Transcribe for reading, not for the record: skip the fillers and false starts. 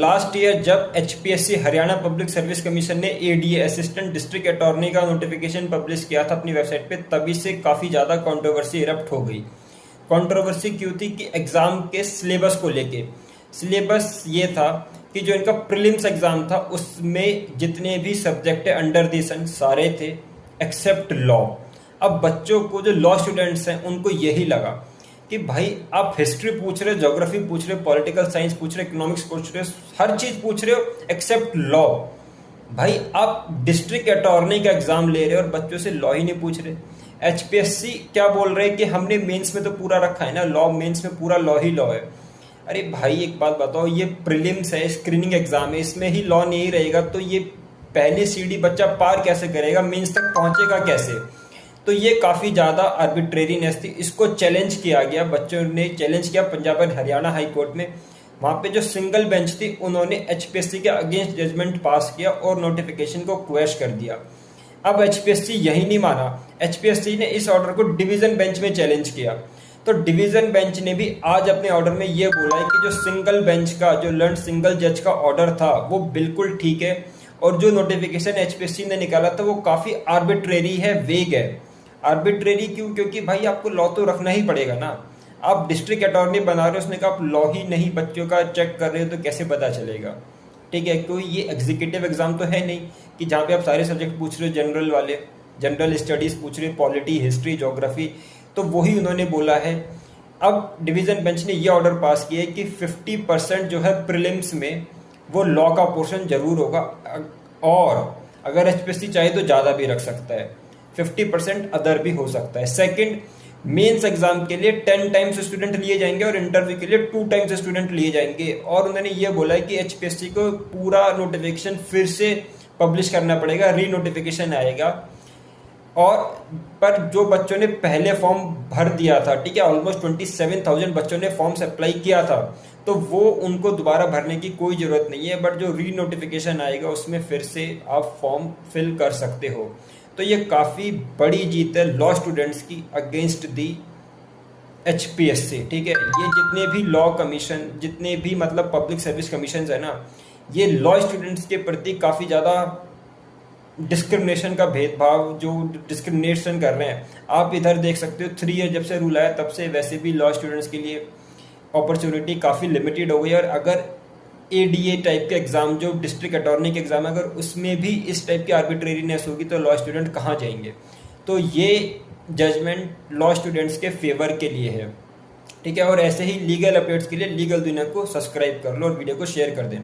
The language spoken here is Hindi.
लास्ट ईयर जब HPSC Haryana public service commission ने एडीए असिस्टेंट डिस्ट्रिक्ट अटॉर्नी का नोटिफिकेशन पब्लिश किया था अपनी वेबसाइट पे, तभी से काफ़ी ज़्यादा कंट्रोवर्सी इरप्ट हो गई। कंट्रोवर्सी क्यों थी कि एग्ज़ाम के सिलेबस को लेके। सिलेबस ये था कि जो इनका प्रीलिम्स एग्ज़ाम था उसमें जितने भी सब्जेक्ट अंडर द सन सारे थे एक्सेप्ट लॉ। अब बच्चों को, जो लॉ स्टूडेंट्स हैं, उनको यही लगा कि भाई आप हिस्ट्री पूछ रहे हो, ज्योग्राफी पूछ रहे हो, पॉलिटिकल साइंस पूछ रहे हो, इकोनॉमिक्स पूछ रहे हो, हर चीज़ पूछ रहे हो एक्सेप्ट लॉ। भाई आप डिस्ट्रिक्ट अटॉर्नी का एग्जाम ले रहे हो और बच्चों से लॉ ही नहीं पूछ रहे। एचपीएससी क्या बोल रहे हैं कि हमने मेंस में तो पूरा रखा है ना, लॉ मेंस में पूरा लॉ ही लॉ है। अरे भाई एक बात बताओ, ये प्रीलिम्स है, स्क्रीनिंग एग्जाम है, इसमें ही लॉ नहीं रहेगा तो ये पहली सीढ़ी बच्चा पार कैसे करेगा, मेंस तक पहुंचेगा कैसे। तो ये काफ़ी ज़्यादा आर्बिट्रेरीनेस थी। इसको चैलेंज किया गया, बच्चों ने चैलेंज किया पंजाब और हरियाणा हाई कोर्ट में। वहाँ पे जो सिंगल बेंच थी उन्होंने एचपीएससी के अगेंस्ट जजमेंट पास किया और नोटिफिकेशन को क्वेश कर दिया। अब एचपीएससी यही नहीं माना, एचपीएससी ने इस ऑर्डर को डिवीजन बेंच में चैलेंज किया। तो डिवीजन बेंच ने भी आज अपने ऑर्डर में ये बोला है कि जो सिंगल बेंच का, जो लर्न सिंगल जज का ऑर्डर था वो बिल्कुल ठीक है, और जो नोटिफिकेशन एचपीएससी ने निकाला था वो काफ़ी आर्बिट्रेरी है, वेग है। आर्बिट्रेरी क्यों? क्योंकि भाई आपको लॉ तो रखना ही पड़ेगा ना। आप डिस्ट्रिक्ट अटॉर्नी बना रहे हो, उसने कहा आप लॉ ही नहीं बच्चों का चेक कर रहे हो तो कैसे पता चलेगा। ठीक है, कोई ये एग्जीक्यूटिव एग्जाम तो है नहीं कि जहाँ पे आप सारे सब्जेक्ट पूछ रहे हो, जनरल वाले, जनरल स्टडीज़ पूछ रहे हो, पॉलिटी, हिस्ट्री, ज्योग्राफी, तो वही उन्होंने बोला है। अब डिवीज़न बेंच ने ये ऑर्डर पास किया है कि 50% जो है प्रीलिम्स में वो लॉ का पोर्शन जरूर होगा, और अगर एचपीएससी चाहे तो ज़्यादा भी रख सकता है, 50% अदर भी हो सकता है। सेकंड, मेंस एग्जाम के लिए 10 टाइम्स स्टूडेंट लिए जाएंगे और इंटरव्यू के लिए 2 टाइम्स स्टूडेंट लिए जाएंगे। और उन्होंने ये बोला है कि एचपीएससी को पूरा नोटिफिकेशन फिर से पब्लिश करना पड़ेगा, री नोटिफिकेशन आएगा। और पर जो बच्चों ने पहले फॉर्म भर दिया था, ठीक है, ऑलमोस्ट 27,000 बच्चों ने फॉर्म्स अप्लाई किया था, तो वो उनको दोबारा भरने की कोई ज़रूरत नहीं है। बट जो री नोटिफिकेशन आएगा उसमें फिर से आप फॉर्म फिल कर सकते हो। तो ये काफ़ी बड़ी जीत है लॉ स्टूडेंट्स की अगेंस्ट दी एचपीएससी। ठीक है, ये जितने भी लॉ कमीशन, जितने भी मतलब पब्लिक सर्विस कमीशन है ना, ये लॉ स्टूडेंट्स के प्रति काफ़ी ज़्यादा डिस्क्रिमिनेशन का भेदभाव, जो डिस्क्रिमिनेशन कर रहे हैं। आप इधर देख सकते हो 3 ईयर जब से रूल आया तब से वैसे भी लॉ स्टूडेंट्स के लिए अपॉर्चुनिटी काफ़ी लिमिटेड हो गई। और अगर एडीए टाइप के एग्ज़ाम, जो डिस्ट्रिक्ट अटॉर्नी के एग्ज़ाम, अगर उसमें भी इस टाइप की आर्बिट्रेरीनेस होगी तो लॉ स्टूडेंट कहाँ जाएंगे। तो ये जजमेंट लॉ स्टूडेंट्स के फेवर के लिए है। ठीक है, और ऐसे ही लीगल अपडेट्स के लिए लीगल दुनिया को सब्सक्राइब कर लो और वीडियो को शेयर कर देना।